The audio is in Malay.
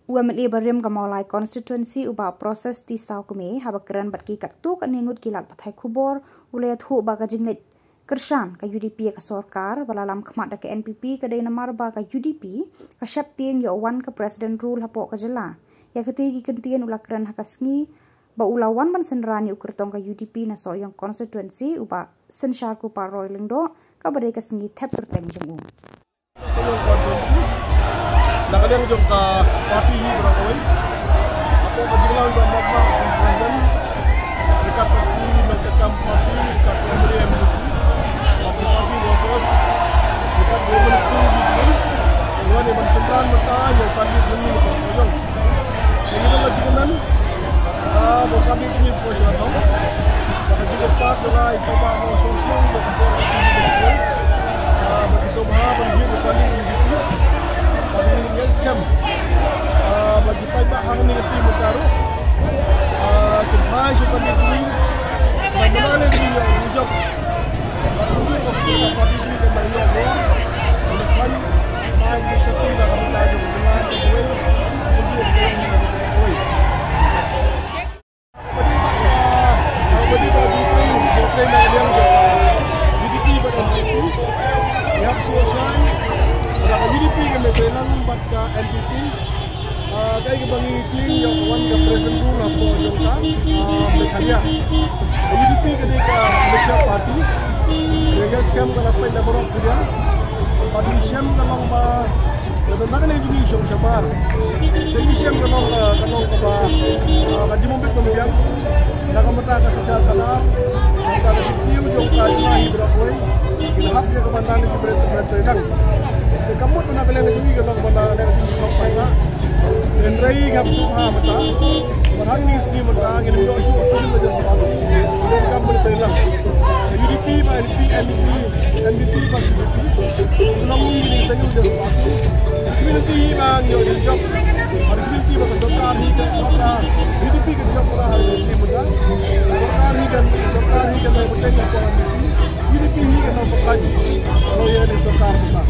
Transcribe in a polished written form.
UMLA Bariam Gamalai constituency uba proses ti sau kami habakran batki katuk aningut kilat pathai khubor ulayat hu baga jinglet kershan ka UDP ka sorkar balalam khmat ka NPP ka dai namar ba ka UDP ka syaptien yo wan ka president rule hapo ka jela ya ketigi kentien ulakran hakasngi ba ulawan man senrani ukertong ka UDP na soyong constituency uba sensyar ku paroi lengdo ka badai ka sengi tap terteng jengu nakaliang jom ka parti hi berawai apa kajinglang dan magma present dekat parti nakam parti dekat MDC parti voters dekat women school gitu dua ni bersembran mata yang kami demi persojong jadi kalau jikanan bukan di sini persojong pada jika pak jalan ibadah mau sosok untuk kasih bagi sobha bagi kami yang scam bagi pajak hang ni tim baru kemai sukan ini mana lagi yang job tunjuk kepada parti ini dan yang lain menefan mai satu dah kami tahu dengan kowe tunjuk saya kowe bagi bagi kita yang UDP pada itu yang selesai kalau UDP kami telang buat ke NPP, kaya kebangi clean yang wan ke present rule apa jangka mereka UDP ketika mereka parti, mereka scam kalau apa yang berok dia, parti scam kalau lebih nak ni juga show sabar, jadi scam kalau kaji mobil kemudian, nak mereka kasih syarat mereka ada video jangka ini berapa, ilham dia kebantan itu bertelang. Kamu tu nak belajar juga kalau kepada yang tinggi kau dan rai kamu tu mata, berhari ni segi mata, ini dua isu asal saja sebab dan kamu terlang. UDP, NDP, NDP, belum ini saya sudah sebab community bang yo job, community bang सरकार ही के अपना UDP के job पूरा hari ini muda, सरकार ही kan betul UDP ही kan nampak lagi, kalau yang सरकार muda.